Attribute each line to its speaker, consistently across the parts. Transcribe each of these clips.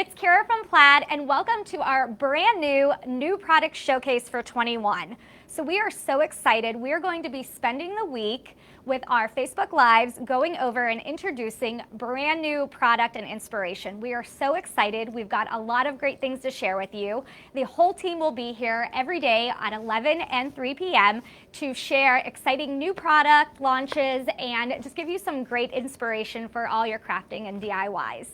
Speaker 1: It's Kyra from Plaid, and welcome to our brand new product showcase for 21. So we are so excited. We are going to be spending the week with our Facebook Lives going over and introducing brand new product and inspiration. We are so excited. We've got a lot of great things to share with you. The whole team will be here every day at 11 and 3 p.m. to share exciting new product launches and just give you some great inspiration for all your crafting and DIYs.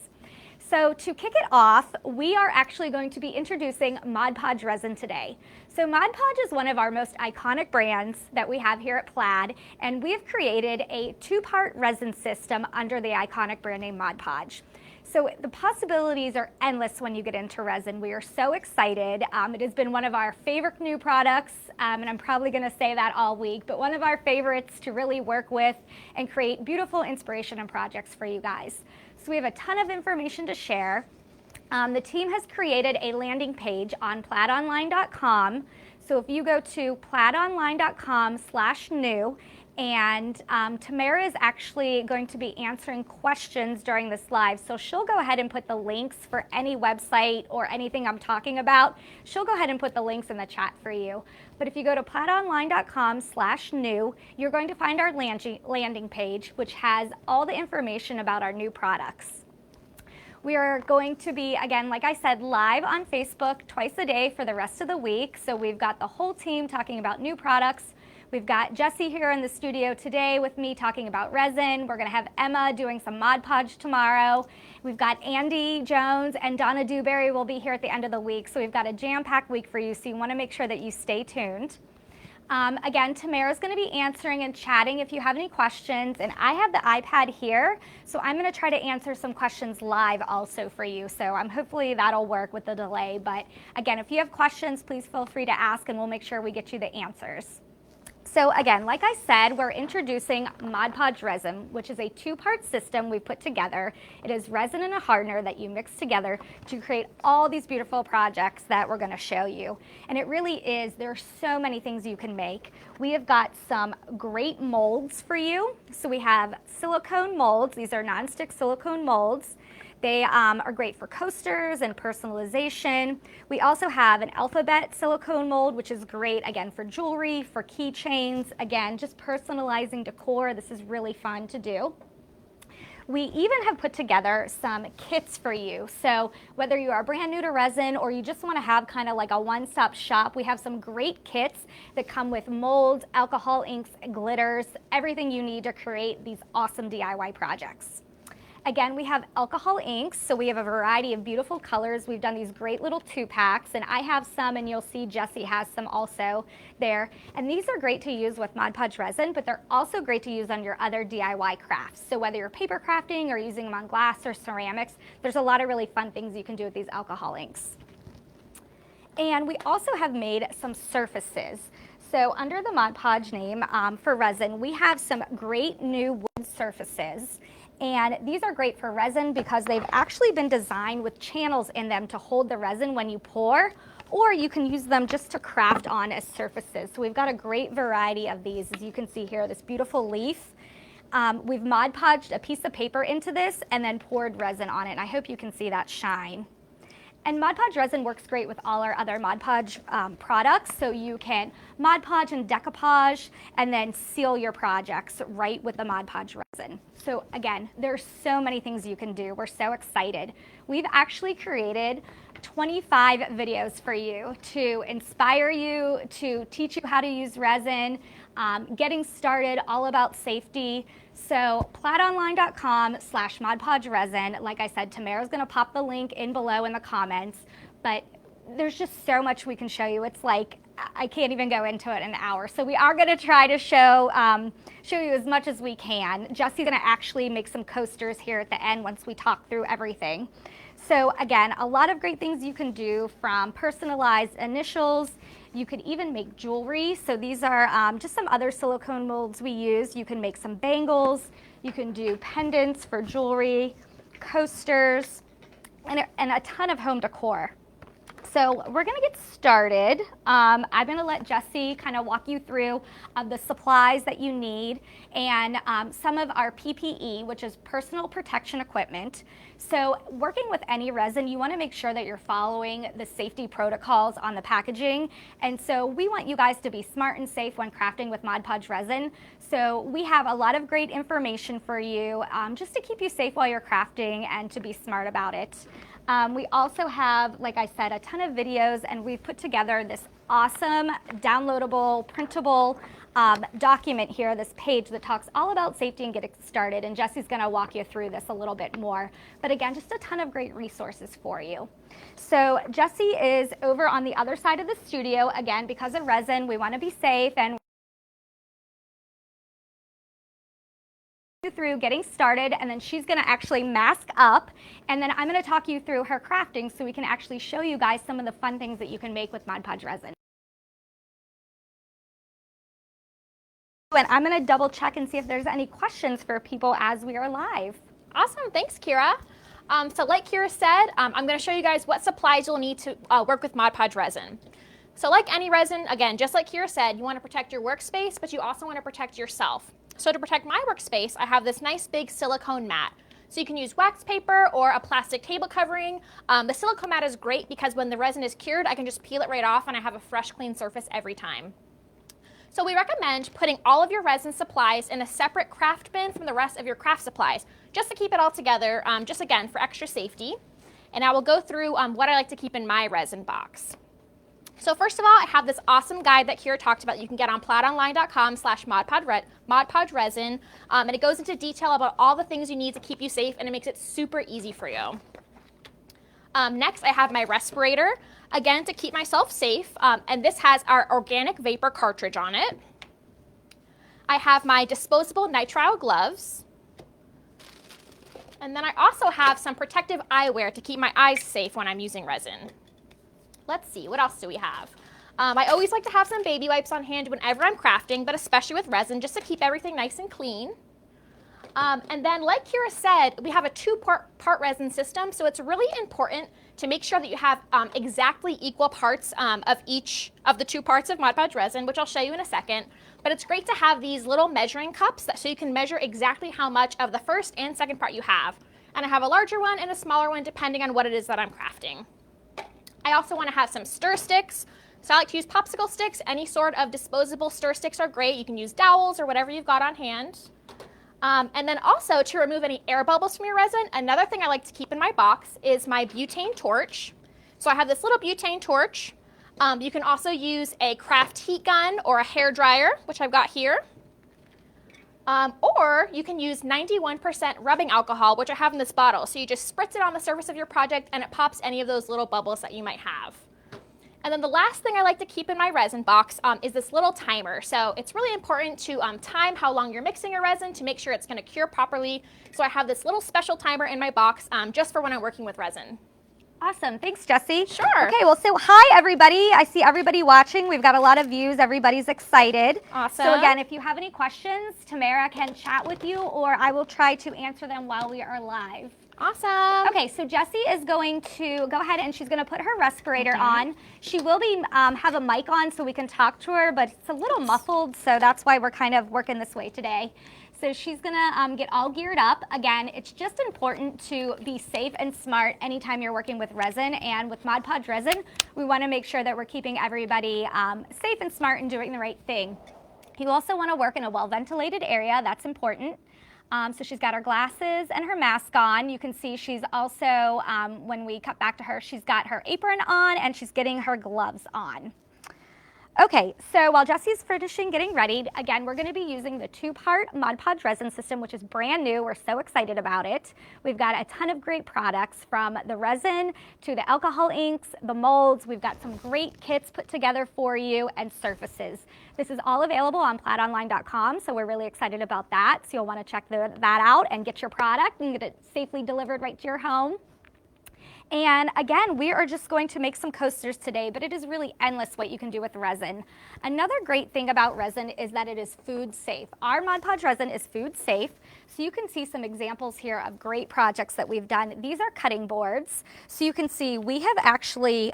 Speaker 1: So to kick it off, we are actually going to be introducing Mod Podge Resin today. So Mod Podge is one of our most iconic brands that we have here at Plaid, and we have created a two-part resin system under the iconic brand name Mod Podge. So the possibilities are endless when you get into resin. We are so excited. It has been one of our favorite new products, and I'm probably going to say that all week, but one of our favorites to really work with and create beautiful inspiration and projects for you guys. So we have a ton of information to share. The team has created a landing page on plaidonline.com. So if you go to plaidonline.com/new, and Tamara is actually going to be answering questions during this live. So she'll go ahead and put the links for any website or anything I'm talking about. She'll go ahead and put the links in the chat for you. But if you go to plaidonline.com/new, you're going to find our landing page, which has all the information about our new products. We are going to be, again, like I said, live on Facebook twice a day for the rest of the week. So we've got the whole team talking about new products. We've got Jessie here in the studio today with me talking about resin. We're going to have Emma doing some Mod Podge tomorrow. We've got Andy Jones and Donna Dewberry will be here at the end of the week. So we've got a jam-packed week for you, so you want to make sure that you stay tuned. Again, Tamara's going to be answering and chatting if you have any questions, and I have the iPad here, so I'm going to try to answer some questions live also for you. So hopefully that'll work with the delay. But again, if you have questions, please feel free to ask, and we'll make sure we get you the answers. So again, like I said, we're introducing Mod Podge Resin, which is a two-part system we've put together. It is resin and a hardener that you mix together to create all these beautiful projects that we're going to show you. And it really is, there are so many things you can make. We have got some great molds for you. So we have silicone molds. These are nonstick silicone molds. They are great for coasters and personalization. We also have an alphabet silicone mold, which is great, again, for jewelry, for keychains, again, just personalizing decor. This is really fun to do. We even have put together some kits for you. So whether you are brand new to resin or you just want to have kind of like a one-stop shop, we have some great kits that come with molds, alcohol inks, glitters, everything you need to create these awesome DIY projects. Again, we have alcohol inks, so we have a variety of beautiful colors. We've done these great little 2-packs, and I have some, and you'll see Jessie has some also there. And these are great to use with Mod Podge Resin, but they're also great to use on your other DIY crafts. So whether you're paper crafting or using them on glass or ceramics, there's a lot of really fun things you can do with these alcohol inks. And we also have made some surfaces. So under the Mod Podge name for resin, we have some great new wood surfaces. And these are great for resin because they've actually been designed with channels in them to hold the resin when you pour, or you can use them just to craft on as surfaces. So we've got a great variety of these. As you can see here, this beautiful leaf. We've Mod Podged a piece of paper into this and then poured resin on it. And I hope you can see that shine. And Mod Podge Resin works great with all our other Mod Podge products. So you can Mod Podge and decoupage and then seal your projects right with the Mod Podge Resin. So again, there's so many things you can do. We're so excited. We've actually created 25 videos for you to inspire you, to teach you how to use resin, getting started, all about safety. So plaidonline.com/Mod Podge Resin. Like I said, Tamara's going to pop the link in below in the comments, but there's just so much we can show you. It's like I can't even go into it in an hour. So we are going to try to show you as much as we can. Jessie's going to actually make some coasters here at the end once we talk through everything. So again, a lot of great things you can do, from personalized initials. You could even make jewelry. So these are just some other silicone molds we use. You can make some bangles. You can do pendants for jewelry, coasters, and a ton of home decor. So we're going to get started. I'm going to let Jessie kind of walk you through the supplies that you need and some of our PPE, which is personal protection equipment. So working with any resin, you want to make sure that you're following the safety protocols on the packaging. And so we want you guys to be smart and safe when crafting with Mod Podge Resin. So we have a lot of great information for you just to keep you safe while you're crafting and to be smart about it. We also have, like I said, a ton of videos, and we've put together this awesome downloadable, printable document here, this page that talks all about safety and getting started. And Jessie's going to walk you through this a little bit more. But again, just a ton of great resources for you. So Jessie is over on the other side of the studio. Again, because of resin, we want to be safe and through getting started, and then she's going to actually mask up, and then I'm going to talk you through her crafting so we can actually show you guys some of the fun things that you can make with Mod Podge Resin. And I'm going to double check and see if there's any questions for people as we are live.
Speaker 2: Awesome, thanks Kyra. So like Kyra said, I'm going to show you guys what supplies you'll need to work with Mod Podge Resin. So like any resin, again, just like Kyra said, you want to protect your workspace, but you also want to protect yourself. So to protect my workspace, I have this nice big silicone mat. So you can use wax paper or a plastic table covering. The silicone mat is great because when the resin is cured, I can just peel it right off and I have a fresh, clean surface every time. So we recommend putting all of your resin supplies in a separate craft bin from the rest of your craft supplies, just to keep it all together, just again, for extra safety. And I will go through what I like to keep in my resin box. So first of all, I have this awesome guide that Kyra talked about. You can get on plaidonline.com/modpodgeresin, and it goes into detail about all the things you need to keep you safe, and it makes it super easy for you. Next, I have my respirator, again, to keep myself safe, and this has our organic vapor cartridge on it. I have my disposable nitrile gloves, and then I also have some protective eyewear to keep my eyes safe when I'm using resin. Let's see, what else do we have? I always like to have some baby wipes on hand whenever I'm crafting, but especially with resin, just to keep everything nice and clean. And then, like Kyra said, we have a two-part resin system, so it's really important to make sure that you have exactly equal parts of each of the two parts of Mod Podge Resin, which I'll show you in a second. But it's great to have these little measuring cups so you can measure exactly how much of the first and second part you have. And I have a larger one and a smaller one depending on what it is that I'm crafting. I also want to have some stir sticks. So I like to use popsicle sticks. Any sort of disposable stir sticks are great. You can use dowels or whatever you've got on hand. And then also to remove any air bubbles from your resin, another thing I like to keep in my box is my butane torch. So I have this little butane torch. You can also use a craft heat gun or a hair dryer, which I've got here. Or you can use 91% rubbing alcohol, which I have in this bottle. So you just spritz it on the surface of your project and it pops any of those little bubbles that you might have. And then the last thing I like to keep in my resin box is this little timer. So it's really important to time how long you're mixing your resin to make sure it's going to cure properly. So I have this little special timer in my box just for when I'm working with resin.
Speaker 1: Awesome. Thanks, Jessie.
Speaker 2: Sure.
Speaker 1: Okay, well, so hi, everybody. I see everybody watching. We've got a lot of views. Everybody's excited.
Speaker 2: Awesome.
Speaker 1: So again, if you have any questions, Tamara can chat with you, or I will try to answer them while we are live.
Speaker 2: Awesome.
Speaker 1: Okay, so Jessie is going to go ahead and she's going to put her respirator on. She will be have a mic on so we can talk to her, but it's a little muffled, so that's why we're kind of working this way today. So she's gonna get all geared up. Again, it's just important to be safe and smart anytime you're working with resin, and with Mod Podge Resin, we wanna make sure that we're keeping everybody safe and smart and doing the right thing. You also wanna work in a well-ventilated area, that's important. So she's got her glasses and her mask on. You can see she's also, when we cut back to her, she's got her apron on and she's getting her gloves on. Okay, so while Jessie's finishing getting ready, again, we're going to be using the two-part Mod Podge Resin system, which is brand new. We're so excited about it. We've got a ton of great products, from the resin to the alcohol inks, the molds. We've got some great kits put together for you, and surfaces. This is all available on plaidonline.com, so we're really excited about that. So you'll want to check that out and get your product and get it safely delivered right to your home. And again, we are just going to make some coasters today, but it is really endless what you can do with resin. Another great thing about resin is that it is food safe. Our Mod Podge resin is food safe. So you can see some examples here of great projects that we've done. These are cutting boards. So you can see we have actually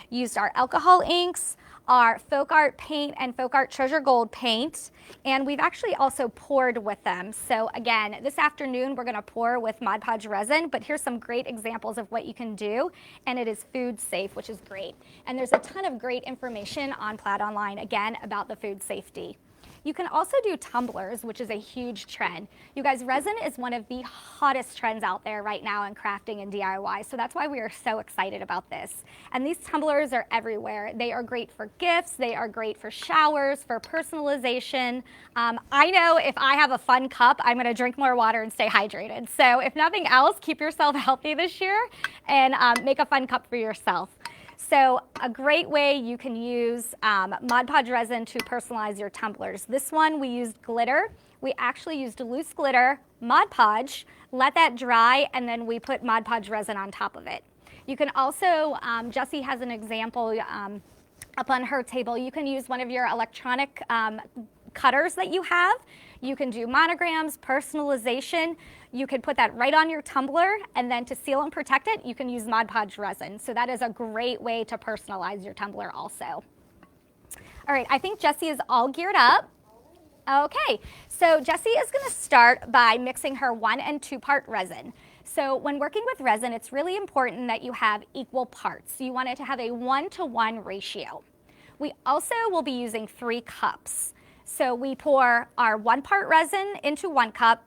Speaker 1: used our alcohol inks, our folk art paint and folk art treasure gold paint, and we've actually also poured with them. So again, this afternoon we're going to pour with Mod Podge resin, but here's some great examples of what you can do, and it is food safe, which is great. And there's a ton of great information on Plaid Online, again, about the food safety. You can also do tumblers, which is a huge trend. You guys, resin is one of the hottest trends out there right now in crafting and DIY, so that's why we are so excited about this. And these tumblers are everywhere. They are great for gifts, they are great for showers, for personalization. I know if I have a fun cup, I'm gonna drink more water and stay hydrated. So if nothing else, keep yourself healthy this year and make a fun cup for yourself. So a great way you can use Mod Podge resin to personalize your tumblers. This one we used glitter. We actually used loose glitter, Mod Podge, let that dry, and then we put Mod Podge resin on top of it. You can also, Jessie has an example up on her table. You can use one of your electronic cutters that you have. You can do monograms, personalization. You could put that right on your tumbler, and then to seal and protect it, you can use Mod Podge resin. So that is a great way to personalize your tumbler also. All right, I think Jessie is all geared up. Okay, so Jessie is gonna start by mixing her 1 and 2 part resin. So when working with resin, it's really important that you have equal parts. You want it to have a 1-to-1 ratio. We also will be using 3 cups. So we pour our 1 part resin into 1 cup,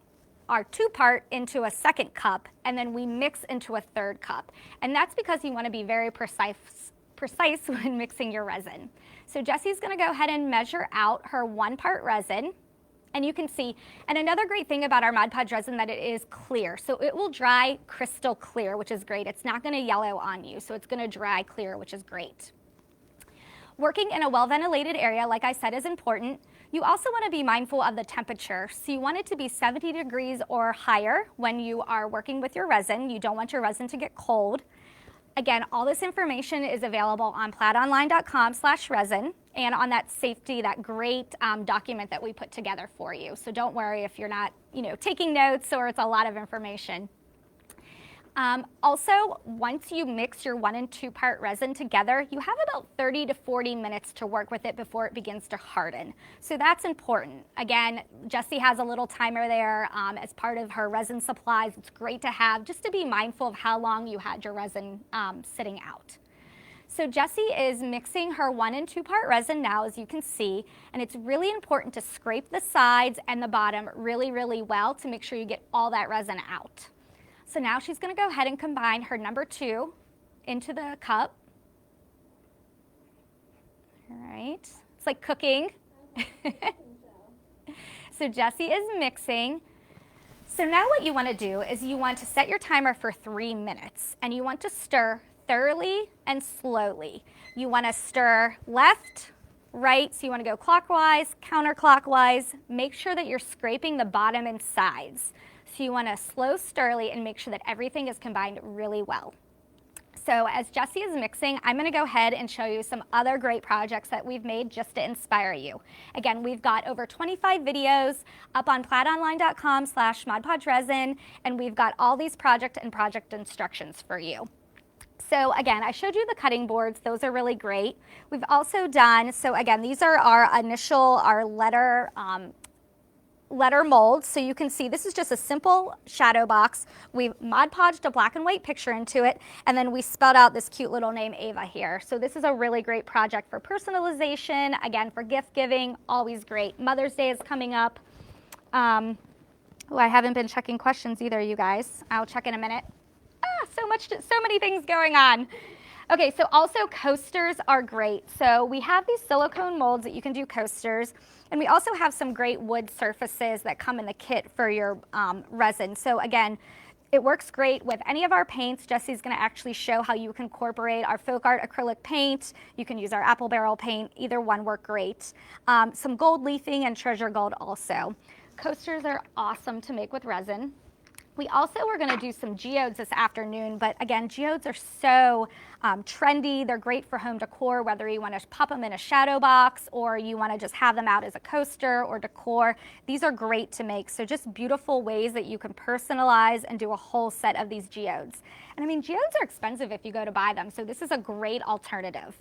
Speaker 1: our 2 part into a 2nd cup, and then we mix into a 3rd cup. And that's because you want to be very precise when mixing your resin. So Jessie's going to go ahead and measure out her 1 part resin. And you can see, and another great thing about our Mod Podge resin that it is clear. So it will dry crystal clear, which is great. It's not going to yellow on you, so it's going to dry clear, which is great. Working in a well-ventilated area, like I said, is important. You also want to be mindful of the temperature. So you want it to be 70 degrees or higher when you are working with your resin. You don't want your resin to get cold. Again, all this information is available on plaidonline.com/resin and on that safety, that great document that we put together for you. So don't worry if you're not, taking notes or it's a lot of information. Also, once you mix your 1 and 2 part resin together, you have about 30 to 40 minutes to work with it before it begins to harden. So that's important. Again, Jessie has a little timer there as part of her resin supplies. It's great to have just to be mindful of how long you had your resin sitting out. So Jessie is mixing her 1 and 2 part resin now, as you can see, and it's really important to scrape the sides and the bottom really, really well to make sure you get all that resin out. So now she's going to go ahead and combine her number 2 into the cup. All right, it's like cooking. So Jessie is mixing. So now what you want to do is you want to set your timer for 3 minutes, and you want to stir thoroughly and slowly. You want to stir left, right, so you want to go clockwise, counterclockwise. Make sure that you're scraping the bottom and sides. So you want to slow stirly and make sure that everything is combined really well. So as Jessie is mixing, I'm going to go ahead and show you some other great projects that we've made just to inspire you. Again, we've got over 25 videos up on plaidonline.com/Mod Podge Resin, and we've got all these project instructions for you. So again, I showed you the cutting boards. Those are really great. We've also done, so again, these are our letter molds. So you can see this is just a simple shadow box. We've Mod Podged a black and white picture into it, and then we spelled out this cute little name Ava here. So this is a really great project for personalization, again, for gift giving, always great. Mother's Day is coming up. I haven't been checking questions either, you guys. I'll check in a minute. So many things going on. Okay, so also coasters are great. So we have these silicone molds that you can do coasters, and we also have some great wood surfaces that come in the kit for your resin. So again, it works great with any of our paints. Jessie's gonna actually show how you can incorporate our folk art acrylic paint. You can use our apple barrel paint. Either one work great. Some gold leafing and treasure gold also. Coasters are awesome to make with resin. We also were going to do some geodes this afternoon, but again, geodes are so trendy. They're great for home decor, whether you want to pop them in a shadow box or you want to just have them out as a coaster or decor. These are great to make. So just beautiful ways that you can personalize and do a whole set of these geodes. And I mean, geodes are expensive if you go to buy them, so this is a great alternative.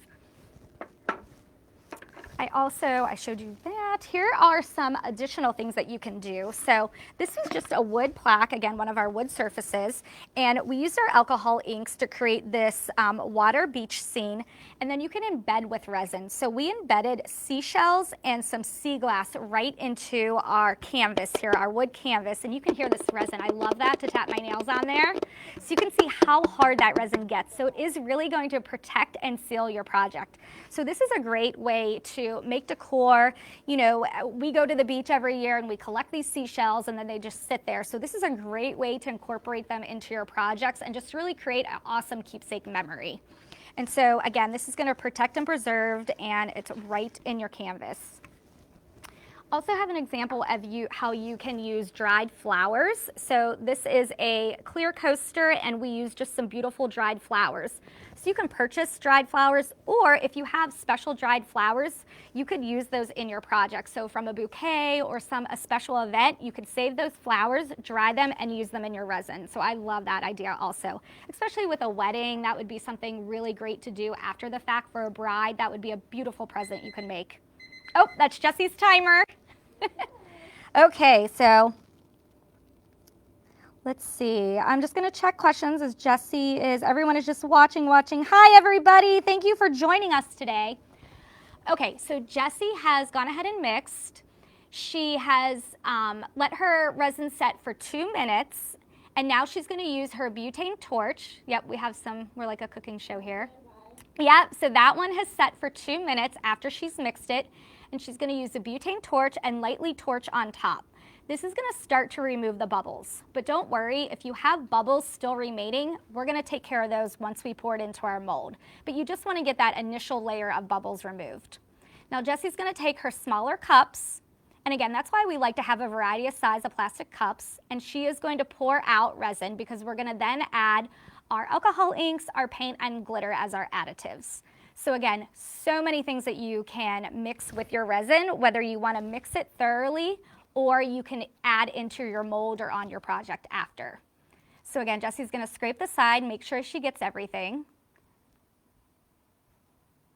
Speaker 1: I showed you that. Here are some additional things that you can do. So this is just a wood plaque, again, one of our wood surfaces. And we used our alcohol inks to create this water beach scene. And then you can embed with resin. So we embedded seashells and some sea glass right into our canvas here, our wood canvas. And you can hear this resin. I love that, to tap my nails on there. So you can see how hard that resin gets. So it is really going to protect and seal your project. So this is a great way to make decor. You know, we go to the beach every year and we collect these seashells and then they just sit there. So this is a great way to incorporate them into your projects and just really create an awesome keepsake memory. And so again, this is going to protect and preserve, and it's right in your canvas. Also have an example of how you can use dried flowers. So this is a clear coaster and we use just some beautiful dried flowers. So you can purchase dried flowers, or if you have special dried flowers, you could use those in your project. So from a bouquet or a special event, you could save those flowers, dry them, and use them in your resin. So I love that idea also, especially with a wedding. That would be something really great to do after the fact for a bride. That would be a beautiful present you can make. Oh, that's Jessie's timer. Okay, so let's see. I'm just going to check questions as everyone is just watching. Hi, everybody. Thank you for joining us today. Okay, so Jessie has gone ahead and mixed. She has let her resin set for 2 minutes, and now she's going to use her butane torch. Yep, we're like a cooking show here. Yep, so that one has set for 2 minutes after she's mixed it, and she's going to use the butane torch and lightly torch on top. This is going to start to remove the bubbles, but don't worry, if you have bubbles still remaining, we're going to take care of those once we pour it into our mold. But you just want to get that initial layer of bubbles removed. Now Jessie's going to take her smaller cups, and again, that's why we like to have a variety of size of plastic cups, and she is going to pour out resin because we're going to then add our alcohol inks, our paint, and glitter as our additives. So again, so many things that you can mix with your resin, whether you want to mix it thoroughly or you can add into your mold or on your project after. So again, Jessie's going to scrape the side, make sure she gets everything.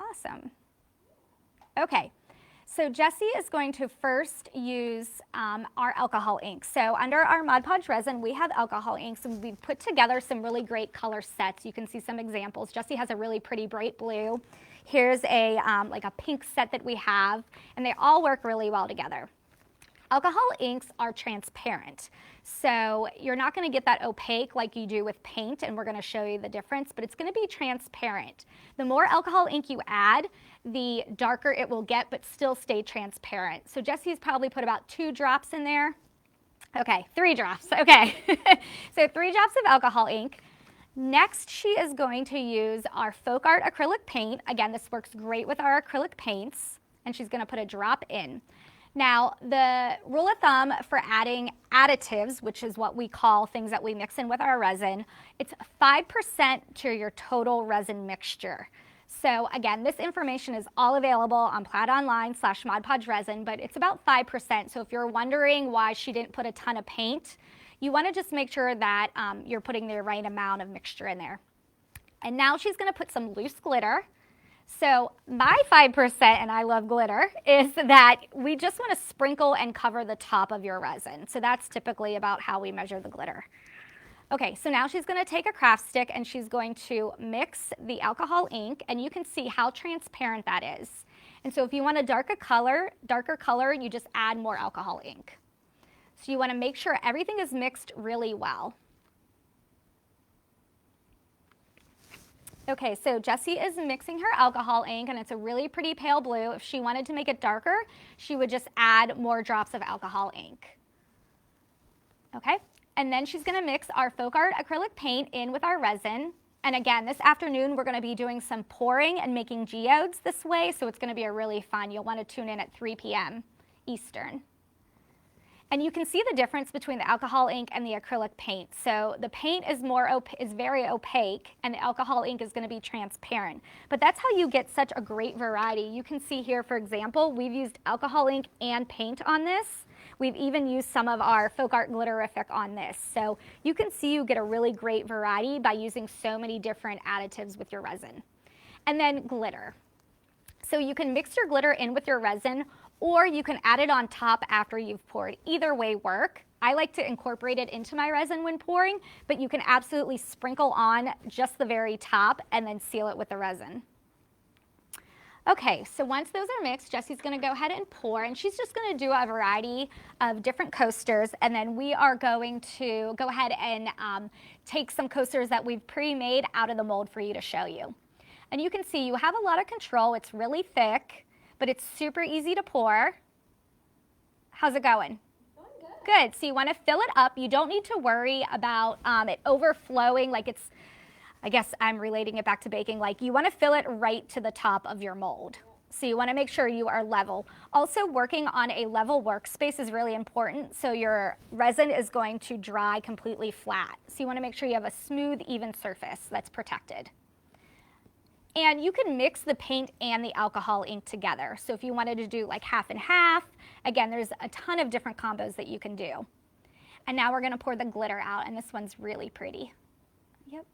Speaker 1: Awesome. Okay, so Jessie is going to first use our alcohol ink. So under our Mod Podge Resin, we have alcohol inks, and we've put together some really great color sets. You can see some examples. Jessie has a really pretty bright blue. Here's like a pink set that we have, and they all work really well together. Alcohol inks are transparent, so you're not going to get that opaque like you do with paint, and we're going to show you the difference, but it's going to be transparent. The more alcohol ink you add, the darker it will get, but still stay transparent. So Jessie's probably put about 2 drops in there. Okay, 3 drops. Okay, so 3 drops of alcohol ink. Next, she is going to use our Folk Art acrylic paint. Again, this works great with our acrylic paints, and she's going to put a drop in. Now, the rule of thumb for adding additives, which is what we call things that we mix in with our resin, it's 5% to your total resin mixture. So again, this information is all available on Plaid Online/Mod Podge Resin, but it's about 5%. So if you're wondering why she didn't put a ton of paint, you want to just make sure that you're putting the right amount of mixture in there. And now she's going to put some loose glitter. So my 5%, and I love glitter, is that we just want to sprinkle and cover the top of your resin. So that's typically about how we measure the glitter. Okay, so now she's going to take a craft stick and she's going to mix the alcohol ink, and you can see how transparent that is. And so if you want a darker color, you just add more alcohol ink. So you want to make sure everything is mixed really well. Okay, so Jessie is mixing her alcohol ink, and it's a really pretty pale blue. If she wanted to make it darker, she would just add more drops of alcohol ink. Okay, and then she's going to mix our Folk Art acrylic paint in with our resin. And again, this afternoon, we're going to be doing some pouring and making geodes this way, so it's going to be a really fun. You'll want to tune in at 3 p.m. Eastern. And you can see the difference between the alcohol ink and the acrylic paint. So the paint is very opaque, and the alcohol ink is going to be transparent. But that's how you get such a great variety. You can see here, for example, we've used alcohol ink and paint on this. We've even used some of our folk art glitterific on this. So you can see you get a really great variety by using so many different additives with your resin. And then glitter. So you can mix your glitter in with your resin, or you can add it on top after you've poured. Either way work. I like to incorporate it into my resin when pouring, but you can absolutely sprinkle on just the very top and then seal it with the resin. Okay, so once those are mixed, Jessie's going to go ahead and pour, and she's just going to do a variety of different coasters, and then we are going to go ahead and take some coasters that we've pre-made out of the mold for you to show you. And you can see you have a lot of control. It's really thick, but it's super easy to pour. How's it going?
Speaker 3: Going good.
Speaker 1: Good. So you want to fill it up. You don't need to worry about it overflowing like it's, I guess I'm relating it back to baking, like you want to fill it right to the top of your mold. So you want to make sure you are level. Also, working on a level workspace is really important. So your resin is going to dry completely flat. So you want to make sure you have a smooth, even surface that's protected. And you can mix the paint and the alcohol ink together. So if you wanted to do like half and half, again, there's a ton of different combos that you can do. And now we're going to pour the glitter out, and this one's really pretty. Yep.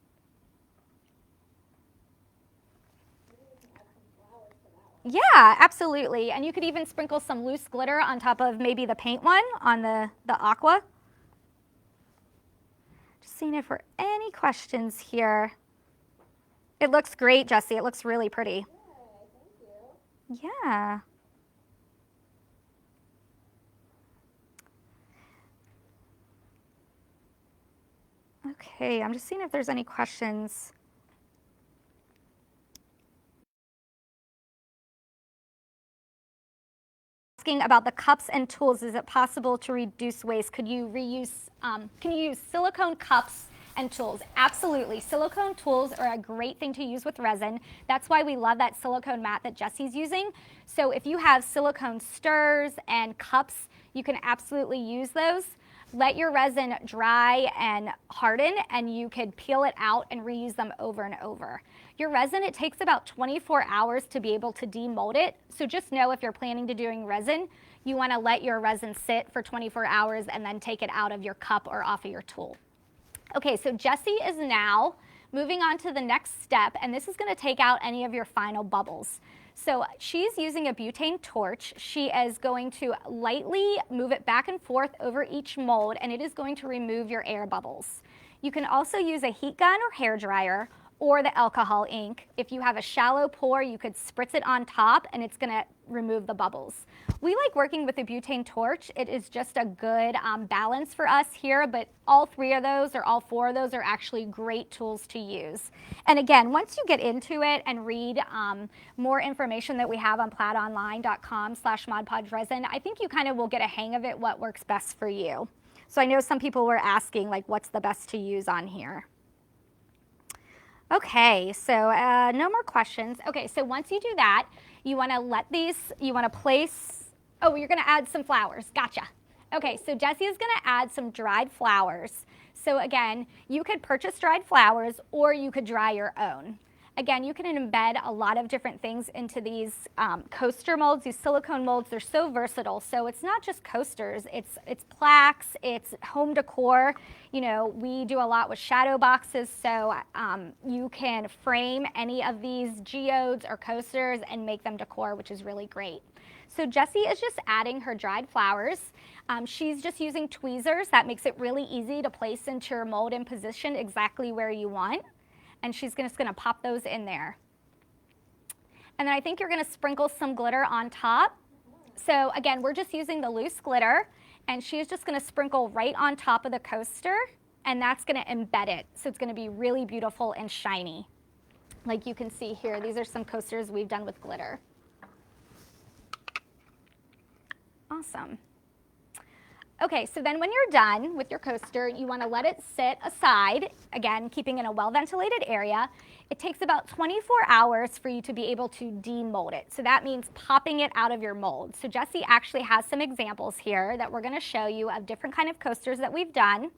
Speaker 1: Yeah, absolutely. And you could even sprinkle some loose glitter on top of maybe the paint one on the aqua. Just seeing if there are any questions here. It looks great, Jessie. It looks really pretty.
Speaker 3: Yay, thank you.
Speaker 1: Yeah. Okay, I'm just seeing if there's any questions. Asking about the cups and tools, is it possible to reduce waste? Could you reuse, can you use silicone cups and tools? Absolutely. Silicone tools are a great thing to use with resin. That's why we love that silicone mat that Jessie's using. So if you have silicone stirrers and cups, you can absolutely use those. Let your resin dry and harden, and you could peel it out and reuse them over and over. Your resin, it takes about 24 hours to be able to demold it. So just know if you're planning to doing resin, you want to let your resin sit for 24 hours and then take it out of your cup or off of your tool. Okay, so Jessie is now moving on to the next step, and this is going to take out any of your final bubbles. So she's using a butane torch. She is going to lightly move it back and forth over each mold, and it is going to remove your air bubbles. You can also use a heat gun or hair dryer or the alcohol ink. If you have a shallow pour, you could spritz it on top, and it's going to remove the bubbles. We like working with the butane torch. It is just a good balance for us here, but all three of those or all four of those are actually great tools to use. And again, once you get into it and read more information that we have on plaidonline.com/Mod Podge Resin, I think you kind of will get a hang of it, what works best for you. So I know some people were asking, like, what's the best to use on here? Okay, so no more questions. Okay, so once you do that, you want to let these, you want to place, oh, you're going to add some flowers. Gotcha. Okay, so Jessie is going to add some dried flowers. So again, you could purchase dried flowers or you could dry your own. Again, you can embed a lot of different things into these coaster molds, these silicone molds. They're so versatile. So it's not just coasters, it's plaques, it's home decor. You know, we do a lot with shadow boxes, so you can frame any of these geodes or coasters and make them decor, which is really great. So Jessie is just adding her dried flowers. She's just using tweezers. That makes it really easy to place into your mold and position exactly where you want. And she's just going to pop those in there. And then I think you're going to sprinkle some glitter on top. So again, we're just using the loose glitter, and she's just going to sprinkle right on top of the coaster, and that's going to embed it. So it's going to be really beautiful and shiny. Like you can see here, these are some coasters we've done with glitter. Awesome. Okay, so then when you're done with your coaster, you want to let it sit aside, again, keeping in a well-ventilated area. It takes about 24 hours for you to be able to demold it. So that means popping it out of your mold. So Jessie actually has some examples here that we're going to show you of different kind of coasters that we've done.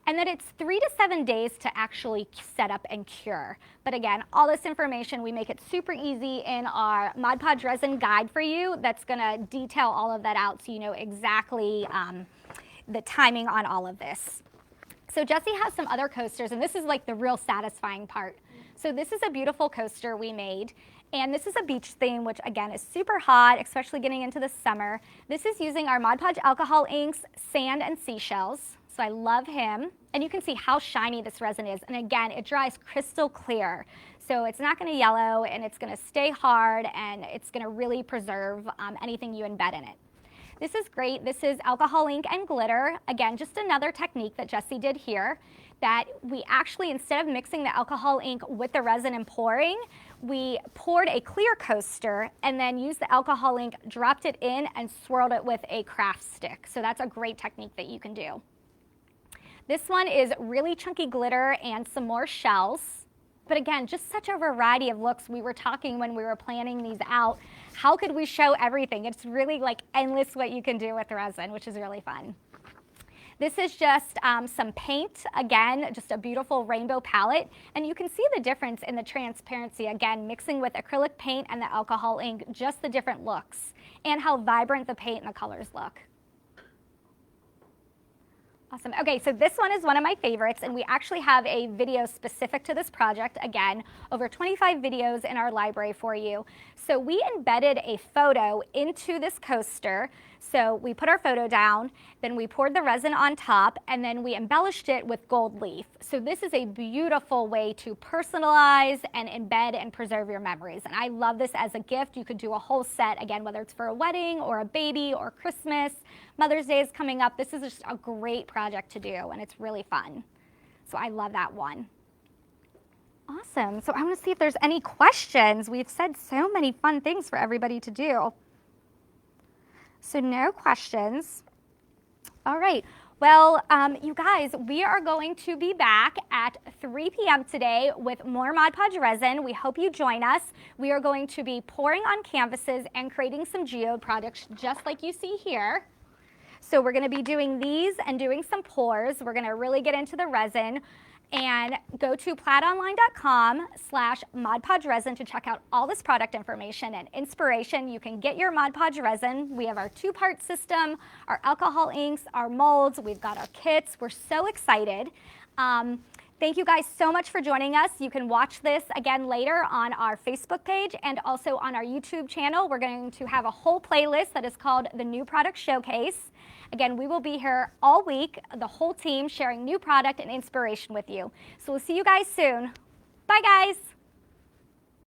Speaker 1: And then it's 3 to 7 days to actually set up and cure. But again, all this information, we make it super easy in our Mod Podge Resin guide for you that's going to detail all of that out so you know exactly the timing on all of this. So Jessie has some other coasters, and this is like the real satisfying part. So this is a beautiful coaster we made. And this is a beach theme, which again is super hot, especially getting into the summer. This is using our Mod Podge alcohol inks, sand, and seashells. So I love him. And you can see how shiny this resin is. And again, it dries crystal clear. So it's not going to yellow, and it's going to stay hard, and it's going to really preserve anything you embed in it. This is great. This is alcohol ink and glitter. Again, just another technique that Jessie did here, that we actually, instead of mixing the alcohol ink with the resin and pouring, we poured a clear coaster and then used the alcohol ink, dropped it in, and swirled it with a craft stick. So that's a great technique that you can do. This one is really chunky glitter and some more shells. But again, just such a variety of looks. We were talking when we were planning these out, how could we show everything? It's really like endless what you can do with resin, which is really fun. This is just some paint, again, just a beautiful rainbow palette. And you can see the difference in the transparency, again, mixing with acrylic paint and the alcohol ink, just the different looks and how vibrant the paint and the colors look. Awesome. Okay, so this one is one of my favorites, and we actually have a video specific to this project. Again, over 25 videos in our library for you. So we embedded a photo into this coaster. So we put our photo down, then we poured the resin on top, and then we embellished it with gold leaf. So this is a beautiful way to personalize and embed and preserve your memories. And I love this as a gift. You could do a whole set, again, whether it's for a wedding or a baby or Christmas. Mother's Day is coming up. This is just a great project to do, and it's really fun. So I love that one. Awesome. So I want to see if there's any questions. We've said so many fun things for everybody to do. So no questions. All right. Well, you guys, we are going to be back at 3 p.m. today with more Mod Podge Resin. We hope you join us. We are going to be pouring on canvases and creating some geode projects just like you see here. So we're going to be doing these and doing some pours. We're going to really get into the resin. And go to plaidonline.com/Mod Podge Resin to check out all this product information and inspiration. You can get your Mod Podge Resin. We have our 2-part system, our alcohol inks, our molds. We've got our kits. We're so excited. Thank you guys so much for joining us. You can watch this again later on our Facebook page and also on our YouTube channel. We're going to have a whole playlist that is called the New Product Showcase. Again, we will be here all week, the whole team sharing new product and inspiration with you. So we'll see you guys soon. Bye, guys.